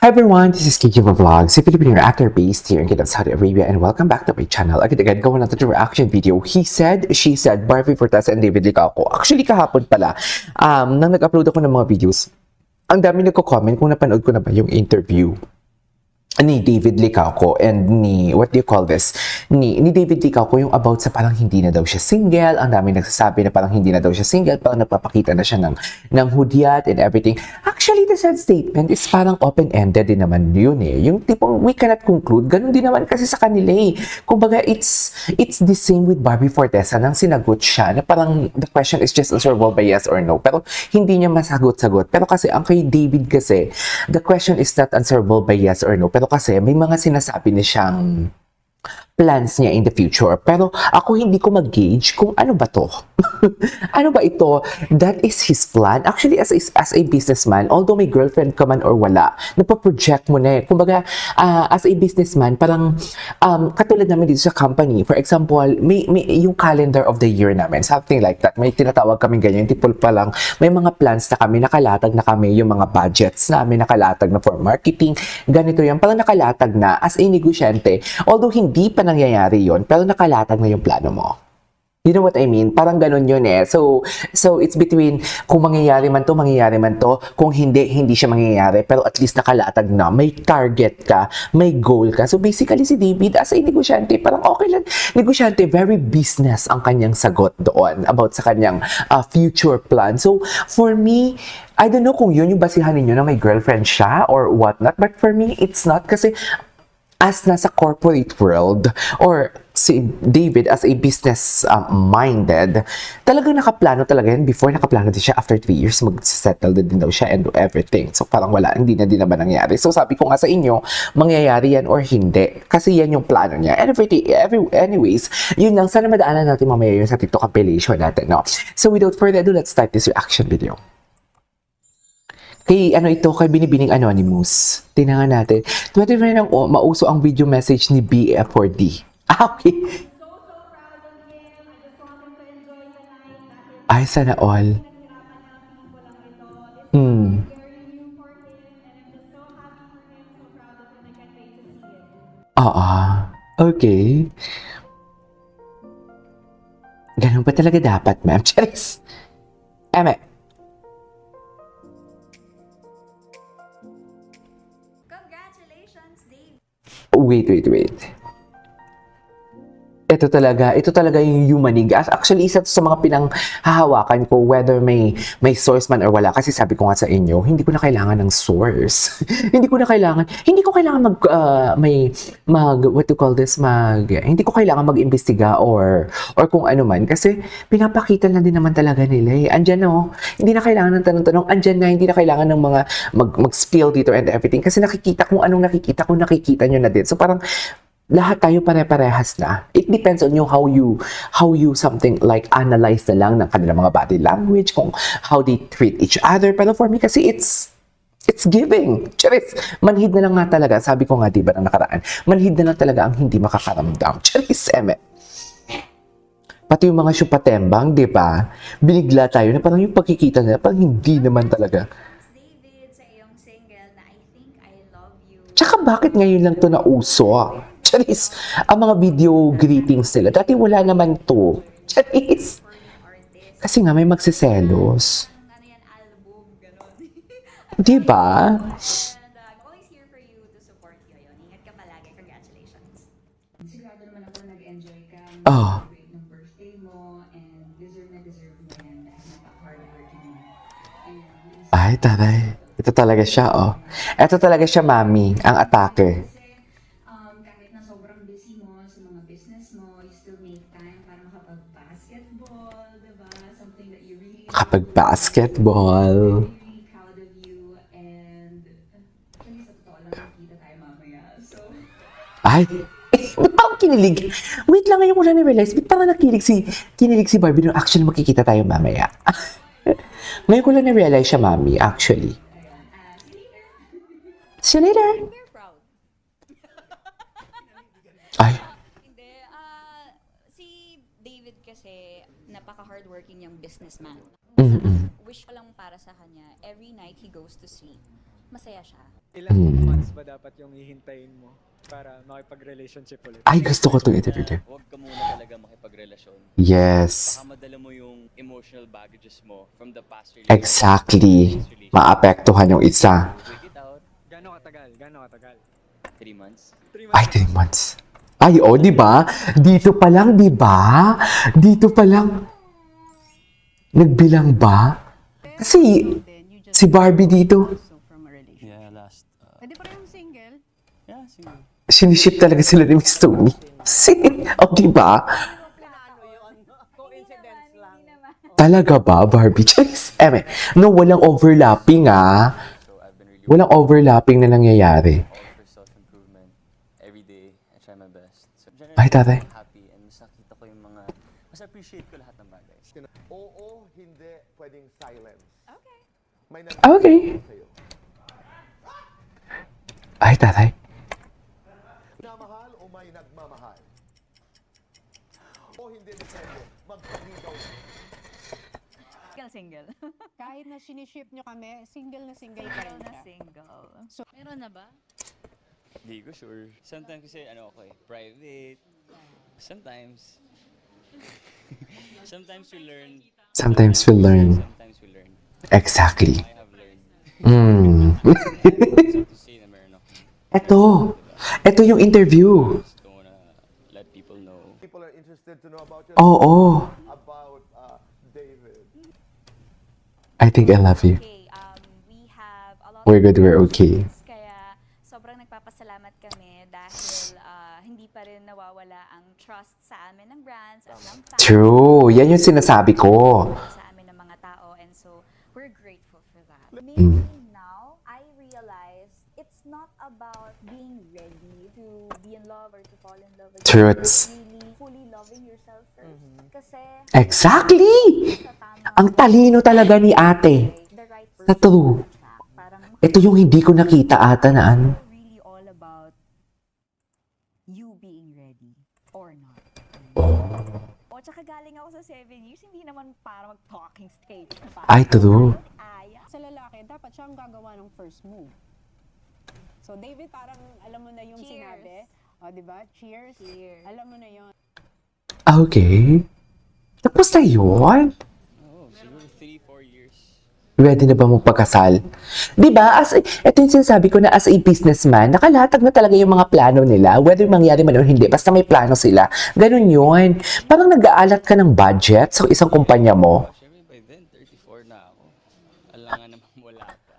Hi everyone, this is Kiki Vlogs, a Filipino actor based here in Kingdom, Saudi Arabia, and welcome back to my channel. Again, gawa natin yung reaction video. He said, she said, Barbie Fortesa and David Licaco. Actually, kahapon pala, nang nag-upload ako ng mga videos, ang dami nagko-comment kung napanood ko na ba yung interview ni David Licaco and ni, what do you call this? Ni David Licaco yung about sa parang hindi na daw siya single. Ang dami nagsasabi na parang hindi na daw siya single, parang nagpapakita na siya ng hudyat and everything. Actually, the said statement is parang open-ended din naman yun eh. Yung tipong we cannot conclude, ganun din naman kasi sa kanila eh. Kumbaga, it's the same with Barbie Fortesa nang sinagot siya na parang the question is just answerable by yes or no. Pero hindi niya masagot-sagot. Pero kasi ang kay David kasi, the question is not answerable by yes or no. Pero kasi may mga sinasabi na siyang plans niya in the future. Pero ako hindi ko mag-gauge kung ano ba to. Ano ba ito? That is his plan. Actually, as a businessman, although may girlfriend ka man or wala, napaproject mo na eh. Kumbaga, as a businessman, parang katulad namin dito sa company. For example, may yung calendar of the year namin, something like that. May tinatawag kami ganyan. Tipol pa lang, may mga plans na kami, nakalatag na kami yung mga budgets namin, nakalatag na for marketing. Ganito yan. Parang nakalatag na as a negosyante. Although hindi pa nangyayari yon, pero nakalatag na yung plano mo. You know what I mean? Parang ganun yun eh. So it's between kung mangyayari man to, mangyayari man to. Kung hindi siya mangyayari. Pero at least nakalatag na. May target ka. May goal ka. So basically si David as a negosyante, parang okay lang. Negosyante, very business ang kanyang sagot doon about sa kanyang future plan. So for me, I don't know kung yun yung basihan ninyo na may girlfriend siya or whatnot. But for me, it's not kasi as nasa corporate world or si David as a business minded, talagang nakaplano talaga yan. Before, nakaplano din siya after 3 years, mag-settle din daw siya and do everything. So parang wala, hindi na din naman nangyari. So sabi ko nga sa inyo, mangyayari yan or hindi. Kasi yan yung plano niya. And anyways, yun lang. Sana madaanan natin mamaya yun sa TikTok compilation natin, no? So without further ado, let's start this reaction video. Kay kay Binibining Anonymous. Tingnan natin. 25 nang mauso ang video message ni BF4D. Okay. Ay, sana all. Oo. Okay. Ganun pa talaga dapat, ma'am. Charis. Eme. Congratulations, Dave. Wait. Ito talaga yung humanig. Actually, isa to sa mga pinanghahawakan ko whether may source man or wala. Kasi sabi ko nga sa inyo, hindi ko na kailangan ng source. hindi ko kailangan hindi ko kailangan mag-imbestiga or kung ano man. Kasi pinapakita na din naman talaga nila eh. Andyan no, hindi na kailangan ng tanong-tanong. Andyan na, hindi na kailangan ng mga mag-spill dito and everything. Kasi nakikita kung anong nakikita nyo na din. So parang, lahat tayo pare-parehas na. It depends on you how you something like analyze na lang ng kanilang mga body language, kung how they treat each other. Pero for me kasi it's giving. Charis, manhid na lang nga talaga. Sabi ko nga diba ng nakaraan, manhid na lang talaga ang hindi makakaramdam. Charis, eme. Pati yung mga syupatembang, di ba? Binigla tayo na parang yung pagkikita nila, parang hindi naman talaga. David, sa iyong single na I Think I Love You. Tsaka bakit ngayon lang to nauso? Charis, ang mga video greetings nila. Dati wala naman to. Charis. For an artist. Kasi nga may magsiselos. Ano yan, album, gano'n. Di ba? And I'm always here for you to support you. Ayun, ingat ka palagi. Congratulations. Sigurado naman ako nag-enjoy ka. Oh. Celebrate ng birthday mo and deserve mo yan dahil napaka-hardworking mo. And Ay, taray. Ito talaga siya, oh. Ito talaga siya, mami. Ang atake. kahit na sobrang busy mo sa mga business mo, you still make time para makapag-basketball, diba? Something that you really Kapag basketball. really proud of you and actually sa totoo lang nakita tayo mamaya. So, Ay. Ba't parang kinilig? Wait lang, ngayon ko lang na-realize. Ba't parang kinilig si Barbie nung actually makikita tayo mamaya? Ngayon ko lang na-realize siya, mami, actually. See you later. We're proud. Ay. Hindi, si David kasi napaka-hardworking yung businessman. Mm-mm. Wish ko lang para sa kanya, every night he goes to sleep, masaya siya. Ilang Hmm. months ba dapat yung hihintayin mo para makipag-relationship ulit? Ay, gusto ko itong interview niya. Huwag ka muna talaga makipagrelasyon. Yes. Baka madala mo yung emotional baggages mo from the past Exactly. Maapektuhan yung isa. Wait it out. Gano'ng katagal? Gano'ng katagal? 3 months. 3 Ay, 3 months. Ay, oh, di ba? Dito pa lang, di ba? Dito pa lang. Nagbilang ba? Kasi, si Barbie dito, Yeah, last. Pwede pa rin single. Yeah, sige. siniship talaga sila ni Miss Tony. Oh, di ba? Talaga ba, Barbie? Charis. No, walang overlapping, ah. So I've been really Walang overlapping na nangyayari. all for self-improvement. Every day, I try my best. So generally, Ay, tatay. I'm happy and mas nakita ko yung mga, mas appreciate ko lahat ng bagay. Oo, hindi pwedeng silence. Okay. May Okay. sa'yo. Ay, tatay. Namahal o may nagmamahal? O hindi depende. Magpaligaw. Single. Kahit na siniship nyo kami, single pa rin siya. Single. So, meron na ba? Hindi ko sure. Sometimes kasi ano ako private. Sometimes. Sometimes we learn. Sometimes we learn. Sometimes we learn. Exactly. I have learned. Mm. To say na meron ako. Ito yung interview. Just don't wanna let people know. People are interested to know about your Oo. about David. I think I love you. Okay, we have a lot We're of good, we're okay. questions, kaya sobrang nagpapasalamat kami dahil hindi pa rin nawawala ang trust sa amin ng brands at ng fans. True. Yan yung sinasabi ko. Sa amin ng mga tao, and so we're grateful for that. Mm. Maybe now I realize it's not about being ready to be in love or to fall in love again. Truths. Really fully loving yourself first. Kasi Exactly! sa tamang Ang talino talaga ni ate. the right Sa true. track, parang Ito yung hindi ko nakita ata na ano. really all about you being ready or not. O tsaka galing ako sa 7 years, hindi naman para mag-talking stage. Na parang, Ay, true. Aya. Sa lalaki, dapat siya ang gagawa ng first move. So, David, parang alam mo na yung Cheers. sinabi. O, di ba? Cheers. Cheers. Alam mo na yun. Okay. Tapos na yun? Oh, siguro 3-4 years. Ready na ba magpakasal? Di ba? Ito yung sinasabi ko na as a businessman, nakalatag na talaga yung mga plano nila, whether mangyari man o hindi, basta may plano sila. Ganun yun. Parang nag-aalat ka ng budget sa isang kumpanya mo. Siyempre by then, 34 na ako. Alangan naman wala pa.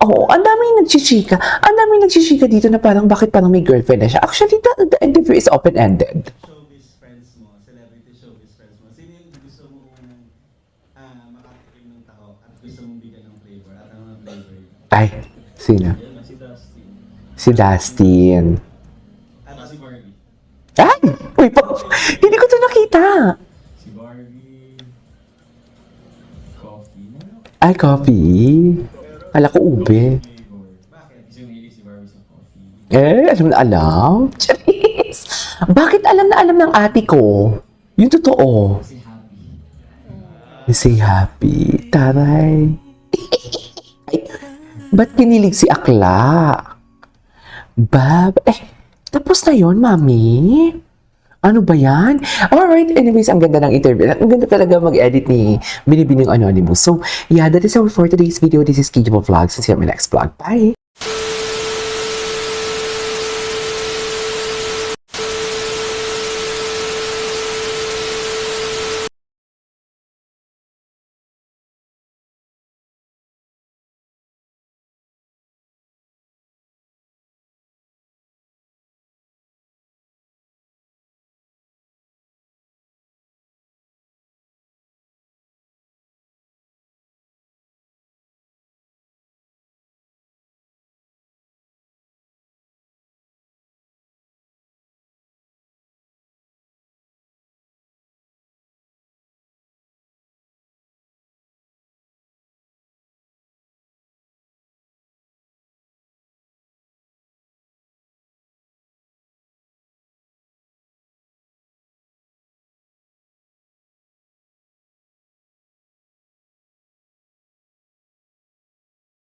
Oo, ang daming nagchichika. Ang daming nagchichika dito na parang bakit parang may girlfriend na siya. Actually, the interview is open-ended. Showbiz friends mo, celebrity showbiz friends mo, sino yung gusto mong makatikim ng taho at gusto mong bigyan ng flavor? At ano ang flavor yun? Ay, sino? Yun, si Dustin. Si Dustin. At si Barbie. Ay! Uy, hindi ko to nakita. Si Barbie. Coffee. Ay, coffee. Kala ko ube. Flavor. Bakit? Kasi mahilig si Barbie sa coffee. Alam na alam. Charis! Bakit alam na alam ng ate ko? Yung totoo. Si Happy. Si Happy. Taray. Ay, ba't kinilig si Akla? Tapos na yon, mami? Ano ba yan? Alright, anyways, ang ganda ng interview. Ang ganda talaga mag-edit ni Binibining Anonymous. So, yeah, that is all for today's video. This is Kijimo Vlogs. See you on my next vlog. Bye!